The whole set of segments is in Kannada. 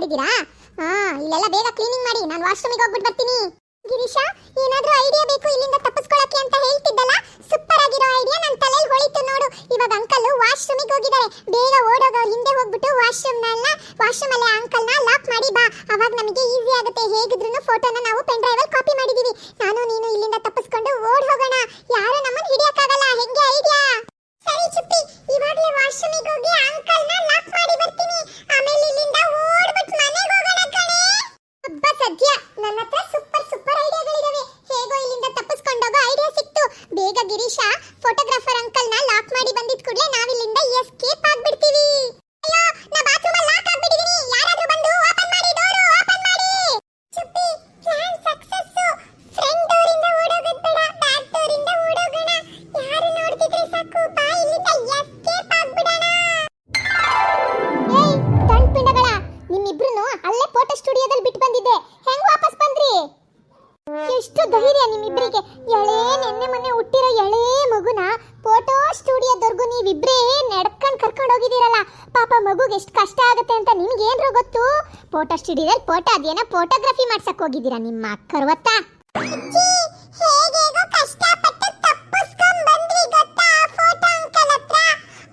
ಇದ್ದೀರಾ? ಇಲ್ಲೆಲ್ಲ ಬೇಗ ಕ್ಲೀನಿಂಗ್ ಮಾಡಿ, ನಾನು ವಾಶ್ರೂಮಿಗೆ ಹೋಗ್ಬಿಟ್ಟು ಬರ್ತೀನಿ. ಗಿರೀಶ, ಏನಾದ್ರೂ ಐಡಿಯಾ ಬೇಕು ಇಲ್ಲಿಂದ ತಪ್ಪಿಸ್ಕೊಳ್ಳಕ್ಕೆ ಅಂತ ಹೇಳ್ತಿದ್ದಲ್ಲ, ಸೂಪರ್ ಆಗಿರೋ ಐಡಿಯಾ ನನ್ನ ತಲೆಯಲ್ಲಿ ಹೊಳಿತು ನೋಡು. ಇವಾಗ ಅಂಕಲ್ ವಾಶ್ರೂಮಿಗೆ ಹೋಗಿದ್ದಾರೆ, ಬೇಗ ಓಡೋಗ ಹಿಂದೆ ಹೋಗ್ಬಿಟ್ಟು ವಾಶ್ರೂಮ್ ಅಲ್ಲಿ ಅಂಕಲ್ನ ಲಾಕ್ ಮಾಡಿ ಬಾ. ಅವಾಗ ನಮಗೆ ಈಸಿ ಆಗುತ್ತೆ. ಹೇಗಿದ್ರು ಫೋಟೋನ ನಾವು ಪೆನ್ ಡ್ರೈವ್ ಅಲ್ಲಿ ಕಾಪಿ ಮಾಡಿದೀವಿ. ನಾನು ನೀನು ಇಲ್ಲಿಂದ ತಪ್ಪಿಸ್ಕೊಂಡು ಓಡ್ ಹೋಗೋಣ, ಯಾರು ನಮ್ಮನ್ನ ಹಿಡಿಯಕ್ಕಾಗಲ್ಲ. ಹೆಂಗೆ ಐಡಿಯಾ? ಸರಿ ಚುಪ್ಪಿ, ಇವಾಗಲೇ ವಾಶ್ರೂಮಿಗೆ ಹೋಗಿ ಅಂಕಲ್ನ ಲಾಕ್ ಮಾಡಿ ಬರ್ತೀನಿ, ಆಮೇಲೆ ಇಲ್ಲಿಂದ ಓಡ್ಬಿಟ್ಟು ಮನೆಗೆ ಹೋಗೋಣ ಕಣೆ. ಹಬ್ಬ ಸದ್ಯ ನನ್ನ ಹತ್ರ ಸೂಪರ್ ಐಡಿಯಾಗಳಿದಾವೆ. ಹೇಗೋ ಇಲ್ಲಿಂದ ತಪ್ಪಿಸ್ಕೊಂಡೋಗೋ ಐಡಿಯಾ ಸಿಕ್ತು. ಬೇಗ ಗಿರೀಶ ಫೋಟೋಗ್ರಾಫರ್ ಅಂಕಲ್ನ ಲಾಕ್ ಮಾಡಿ ಬಂದಿದ್ ಕೂಡಲೇ ನಾವಿಲ್ಲಿಂದ ಎಸ್ಕೇಪ್ ಆಗ್ಬಿಡ್ತೀವಿ. ಅಯ್ಯೋ, ನಾ ಬಾತ್ರೂಮ್ ಅಲ್ಲಿ ಲಾಕ್ ಆಗ್ಬಿಟ್ಟಿದೀನಿ, ಯಾರಾದ್ರೂ ಬಂದು ಓಪನ್ ಮಾಡಿ, ಡೋರ್ ಓಪನ್ ಮಾಡಿ. Chuppi, plan success. Front door ಇಂದ ಓಡೋಗೋದು ಬೇಡ, ಬ್ಯಾಕ್ ಡೋರ್ ಇಂದ ಓಡೋಗೋಣ. ಯಾರು ನೋಡ್ತಿದ್ರೆ ಸಾಕು, ಬಾ ಇಲ್ಲಿಂದ ಎಸ್ಕೇಪ್ ಆಗ್ಬಿಡೋಣ. ಏಯ್ ತಂಡ್ಪಿಂಡಗಳ, ನಿಮ್ಮಿಬ್ರನ್ನು ಅಲ್ಲೇ ಫೋಟೋ ಸ್ಟುಡಿಯೋದಲ್ಲಿ ಬಿಟ್ಟು ಬಂದಿದ್ದೆ, ಹೆಂಗ್ ವಾಪಸ್ ಬಂದ್ರಿ? ಎಷ್ಟು ಧೈರ್ಯ ನಿಮ್ಮಿಬ್ಬರಿಗೆ! ನೆನ್ನೆ ಮೊನ್ನೆ ಹುಟ್ಟಿರೋ ಎಳೆ ಮಗುನ ಫೋಟೋ ಸ್ಟುಡಿಯೋದವರೆಗೂ ನೀವಿಬ್ರೇ ನಡ್ಕೊಂಡು ಕರ್ಕೊಂಡು ಹೋಗಿದ್ದೀರಲ್ಲ. ಪಾಪ ಮಗುಗೆ ಎಷ್ಟು ಕಷ್ಟ ಆಗುತ್ತೆ ಅಂತ ನಿಮ್ಗೆ ಏನ್ರೋ ಗೊತ್ತು? ಫೋಟೋ ಸ್ಟುಡಿಯೋದಲ್ಲಿ ಫೋಟೋ ಅದೇನೋ ಫೋಟೋಗ್ರಫಿ ಮಾಡ್ಸಕ್ ಹೋಗಿದ್ದೀರಾ ನಿಮ್ಮ ಅಕ್ಕರ್ವತ್ತ. ಹೇಗೇಗೋ ಕಷ್ಟಪಟ್ಟು ತಪ್ಪಿಸ್ಕೊಂಡು ಬಂದ್ರಿ ಗೊತ್ತಾ ಫೋಟೋ ಅಂಕಲ್ ಹತ್ರ.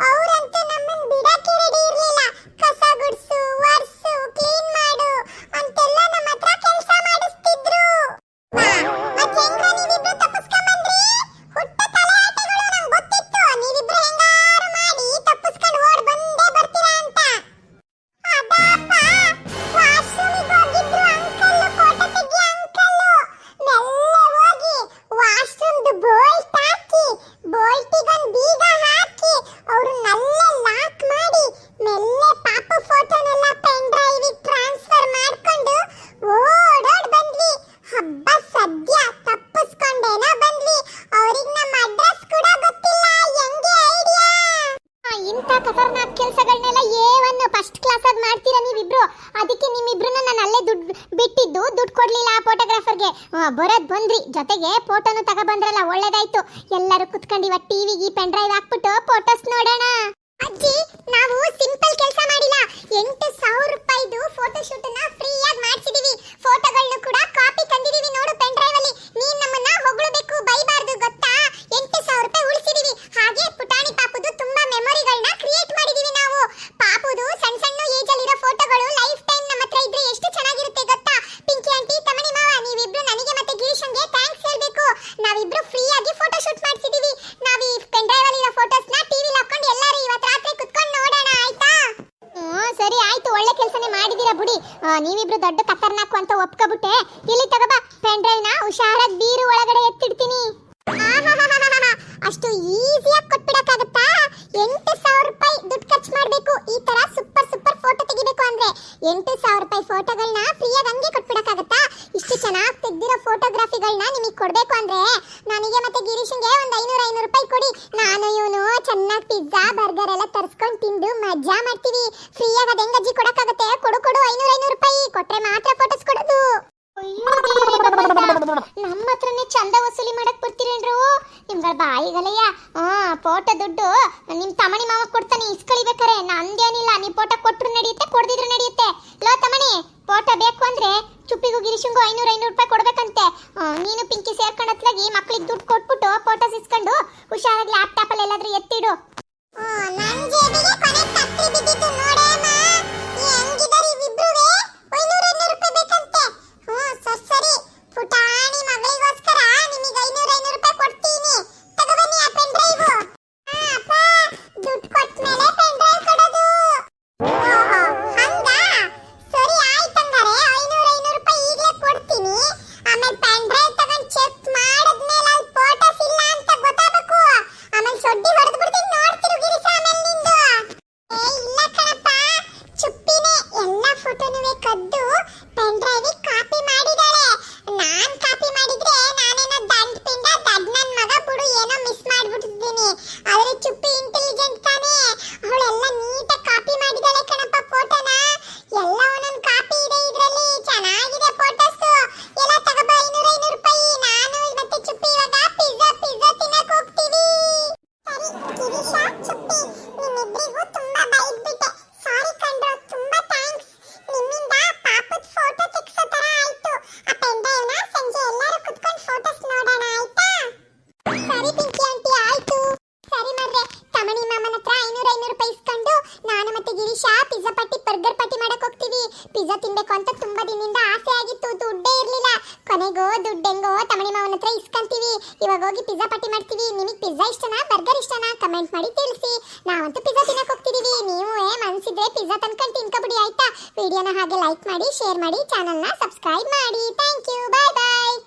ಅವರಂತೂ ನಮ್ಮನ್ನ ಬಿಡಕ್ಕೆ ರೆಡಿ ಇರಲಿಲ್ಲ. ಕಸ ಗುಡ್ಸು, ವರ್ಸು, ಕ್ಲೀನ್ ಮಾಡು ಅಂತೆಲ್ಲ ನಮ್ಮ ಹತ್ರ ಕೆಲಸ ಮಾಡಿಸ್ತಿದ್ರು. ಕೆಲಸಗಳನ್ನೆಲ್ಲ ಏವನ್ನು ಫಸ್ಟ್ ಕ್ಲಾಸ್ ಆಗಿ ಮಾಡ್ತೀರಾ ನೀವಿಬ್ರು. ಅದಕ್ಕೆ ನಿಮ್ಮಿಬ್ರನ್ನ ನಾನು ಅಲ್ಲೇ ದುಡ್ಡು ಕೊಡ್ಲಿಲ್ಲ ಆ ಫೋಟೋಗ್ರಾಫರ್ಗೆ. ಬರೋದ್ ಬಂದ್ರಿ, ಜೊತೆಗೆ ಫೋಟೋನು ತಗೊಬಂದ್ರಲ್ಲ, ಒಳ್ಳೇದಾಯ್ತು. ಎಲ್ಲರೂ ಕುತ್ಕೊಂಡು ಇವಾಗ ಟಿವಿಗೆ ಪೆನ್ ಡ್ರೈವ್ ಹಾಕ್ಬಿಟ್ಟು ಫೋಟೋಸ್ ನೋಡೋಣ. ಅಜ್ಜಿ, ನಾವು ಸಿಂಪಲ್ ಕೆಲಸ ಮಾಡಿಲ್ಲ, 8,000 ರೂಪಾಯಿದು ಫೋಟೋ ಶೂಟ್ ನ ಫ್ರೀ ಆಗಿ ಮಾಡಿಸಿದೀವಿ. ಫೋಟೋಗಳನ್ನು ಕೂಡ ಕಾಪಿ ತಂದಿದೀವಿ ನೋಡು ಪೆನ್ ಡ್ರೈವ್ ಅಲ್ಲಿ. ನೀನ್ ನಮ್ಮನ್ನ ಹೊಗಳಬೇಕು, ಬೈಬಾರ್ದು ಗೊತ್ತಾ? 8,000 ರೂಪಾಯಿ ಉಳಿಸಿದೀವಿ. ಹಾಗೆ ಪುಟಾಣಿ ಪಾಪುದು ತುಂಬಾ ಮೆಮೊರಿಗಳನ್ನ ಕ್ರಿಯೇಟ್ ಮಾಡಿದೀವಿ ನಾವು. ಪಾಪುದು ಸಣ್ಣ ಸಣ್ಣ ಏಜ್ ಅಲ್ಲಿರೋ ಫೋಟೋಗಳು ಲೈಫ್ ಟೈಮ್ ನಮ್ಮ ಹತ್ರ ಇದ್ರೆ ಎಷ್ಟು ಚೆನ್ನಾಗಿರುತ್ತೆ ಗೊತ್ತಾ? ಪಿಂಕಿ ಆಂಟಿ, ತಮಣಿ ಮಾವ, ನೀವಿಬ್ರು ನನಗೆ ಮತ್ತೆ ಗಿರೀಶನ್ಗೆ ಥ್ಯಾಂಕ್ಸ್ ಹೇಳ್ಬೇಕು. ನಾವಿಬ್ರು ಫ್ರೀ ಆಗಿ ಫೋಟೋ ಶೂಟ್ ಮಾಡಿಸಿದೀವಿ. ನಾವು ಈ ಪೆನ್ ಡ್ರೈವ್ ಅಲ್ಲಿ ಇರೋ ಫೋಟೋಸ್ ನ ಟಿವಿ ಹಾಕೊಂಡು ಎಲ್ಲರೂ ಇವತ್ತು ರಾತ್ರಿ ಕುತ್ಕೊಂಡು ನೋಡೋಣ, ಆಯ್ತಾ? ಸರಿ ಆಯ್ತು, ಒಳ್ಳೆ ಕೆಲಸನೇ ಮಾಡಿದೀರಾ ಬಿಡಿ. ನೀವಿಬ್ರು ದೊಡ್ಡ ಖತರ್ನಾಕು ಅಂತ ಒಪ್ಕೊಬಿಟ್ಟೆ. ಇಲ್ಲಿ ತಗೋಬಾ ಪೆನ್ ಡ್ರೈವ್ ನ, ಹುಷಾರಾಗಿ ಬೀರು ಒಳಗಡೆ ಎತ್ತಿಡ್ತೀನಿ. ಅಷ್ಟು ಈಸಿಯಾಗಿ ಕೊಟ್ಬಿಡಕ್ಕಾಗತ್ತಾ? 8,000 ರೂಪಾಯಿ ದುಡ್ಡು ಖರ್ಚು ಮಾಡಬೇಕು ಈ ತರ ಸೂಪರ್ ಫೋಟೋ ತೆಗಿಬೇಕು ಅಂದ್ರೆ. 8,000 ರೂಪಾಯಿ ಫೋಟೋಗಳನ್ನ ಫ್ರೀಯಾಗಿ ಹಂಗೆ ಕೊಟ್ಬಿಡಕ್ಕಾಗತ್ತಾ? ಇಷ್ಟು ಚೆನ್ನಾಗಿ ತೆಗ್ದಿರೋ ಫೋಟೋಗ್ರಫಿಗಳನ್ನ ನಿಮಗೆ ಕೊಡ್ಬೇಕು ಅಂದ್ರೆ ನನಗೆ ಮತ್ತೆ ಗಿರೀಶನ್ಗೆ ಒಂದು 500 ರೂಪಾಯಿ ಕೊಡಿ. ನಾನು ಇವನು ಚೆನ್ನಾಗಿ ಪಿಜ್ಜಾ ಬರ್ಗರ್ ಎಲ್ಲ ತರಿಸ್ಕೊಂಡು ತಿಂದು ಮಜಾ ಮಾಡ್ತೀವಿ. ಫ್ರೀಯಾಗಿ ಅದು ಹೆಂಗಜ್ಜಿ ಕೊಡಕ್ಕಾಗತ್ತೆ? ಕೊಡು 500 ರೂಪಾಯಿ ಕೊಟ್ರೆ ಮಾತ್ರ ಫೋಟೋಸ್ ಕೊಡೋದು. ನಮ್ಮ ಹತ್ರನೇ ಚಂದ ವಸೂಲಿ ಮಾಡಕ್ ಬರ್ತೀರೇನ್ರು ನಿಮ್ಗಳ ಬಾಯಿಗಲಯ್ಯ. ಫೋಟೋ ದುಡ್ಡು ನಿಮ್ ತಮಣಿ ಮಾವ ಕೊಡ್ತಾನೆ, ಇಸ್ಕಳಿಬೇಕಾರೆ ನಂದೇನಿಲ್ಲ. ನೀ ಫೋಟೋ ಕೊಟ್ರು ನಡೆಯುತ್ತೆ, ಕೊಡ್ದಿದ್ರು ನಡೆಯುತ್ತೆ. ಲೋ ತಮಣಿ, ಫೋಟೋ ಬೇಕು ಅಂದ್ರೆ ಚುಪ್ಪಿಗೂ ಗಿರೀಶಂಗೂ 500 ರೂಪಾಯಿ ಕೊಡ್ಬೇಕಂತೆ. ನೀನು ಪಿಂಕಿ ಸೇರ್ಕೊಂಡತ್ಲಾಗಿ ಮಕ್ಳಿಗೆ ದುಡ್ಡು ಕೊಟ್ಬಿಟ್ಟು ಫೋಟೋಸ್ ಇಸ್ಕೊಂಡು ಹುಷಾರಾಗಿ ಲ್ಯಾಪ್ಟಾಪ್ ಅಲ್ಲಿ ಎಲ್ಲಾದ್ರೂ ಎತ್ತಿಡು. ಸರಿ, ಪುಟಾಣಿ ಮಗಳಿಗೋಸ್ಕರ ನಿಮಗೆ 500 ರೂಪಾಯಿ ಕೊಡ್ತೀನಿ. ತಗೊಬನ್ನಿ ಆ ಪೆನ್ ಡ್ರೈವ್. ಅಪ್ಪ, ದುಡ್ಡು ಕೊಟ್ಮೇಲೆ ಪೆನ್ ಡ್ರೈವ್ ಕೊಡೋದು. ಹಂಗಾ? ಸರಿ ಆಯ್ತಂಗಾರೆ 500 ರೂಪಾಯಿ ಈಗಲೇ ಕೊಡ್ತೀನಿ. ಆಮೇಲೆ ಪೆನ್ ಡ್ರೈವ್ ತಗೊಂಡು ಚೆಕ್ ಮಾಡಿದ್ಮೇಲೆ ಅಲ್ಲಿ ಫೋಟೋಸ್ ಇಲ್ಲ ಅಂತ ಗೊತ್ತಾಗಬೇಕು. ಆಮೇಲೆ ಸೊಡ್ಡಿ ಹೊಡೆದು ಬಿಡ್ತೀನಿ, ನೋಡ್ತಿರು ಗಿರೀಶ ಆಮೇಲೆ ನಿಂದು. ಇಲ್ಲ ಕಣಪ್ಪ, ಚುಪ್ಪಿನೇ ಎಲ್ಲ ಫೋಟೋನುವೆ ಕದ್ದು ಪೆನ್ ಡ್ರೈವ್ ಕಾಪಿ ಮಾಡಿದಾಳೆ. ನಾನ್ ಕಾಪಿ ಮಾಡಿದ್ರೆ ನಾನೇನೋ ದಂಡ್ ಪಿಂಡ ದಡ್ ನನ್ ಮಗ ಬಿಡು, ಏನೋ ಮಿಸ್ ಮಾಡ್ಬಿಟ್ಟಿದ್ದೀನಿ. ಆದ್ರೆ ಚುಪ್ಪಿ ಇಂಟೆಲಿಜೆಂಟ್ ತಾನೇ, ಅವಳೆಲ್ಲ ನೀಟಾಗಿ ಕಾಪಿ ಮಾಡಿದಾಳೆ ಕಣಪ್ಪ ಫೋಟೋನ. ಎಲ್ಲ ಒಂದೊಂದು ಕಾಪಿ ಇದೆ ಇದ್ರಲ್ಲಿ, ಚೆನ್ನಾಗಿದೆ ಫೋಟೋಸ್. ಎಲ್ಲ ತಗೋಬ 500 ರೂಪಾಯಿ. ನಾನು ಮತ್ತೆ ಚುಪ್ಪಿ ಇವಾಗ ಪಿಜ್ಜಾ ತಿನ್ನಕ್ ಹೋಗ್ತೀವಿ. ಸರಿ ಗಿರೀಶ, ಚುಪ್ಪಿ, ನಿಮ್ಮಿಬ್ಬರಿಗೂ ತುಂಬಾ ಬೈದ್ಬಿಟ್ಟೆ. ಸಾರಿ ಕಣ್ರೋ, ತುಂಬಾ ಥ್ಯಾಂಕ್ಸ್. ನಿಮ್ಮಿಂದ ಹೆಂಗೋ ದುಡ್ಡು ಹೆಂಗೋ ತಮಣಿ ಮಾವನ ಹತ್ರ ಇಸ್ಕೊಂತೀವಿ. ಇವಾಗ ಹೋಗಿ ಪಿಜ್ಜಾ ಪಾರ್ಟಿ ಮಾಡ್ತೀವಿ. ನಿಮಗೆ ಪಿಜ್ಜಾ ಇಷ್ಟನಾ ಬರ್ಗರ್ ಇಷ್ಟನಾ ಕಮೆಂಟ್ ಮಾಡಿ ತಿಳಿಸಿ. ನಾವಂತೂ ಪಿಜ್ಜಾ ತಿನ್ನಕ್ ಹೋಗ್ತಿದೀವಿ. ನೀವು ಮನ್ಸಿದ್ರೆ ಪಿಜ್ಜಾ ತಂದ್ಕೊಂಡು ತಿನ್ಕೊಬಿಡಿ ಆಯ್ತಾ. ವಿಡಿಯೋನ ಹಾಗೆ ಲೈಕ್ ಮಾಡಿ, ಶೇರ್ ಮಾಡಿ, ಚಾನಲ್ನ ಸಬ್ಸ್ಕ್ರೈಬ್ ಮಾಡಿ. Thank you, bye bye.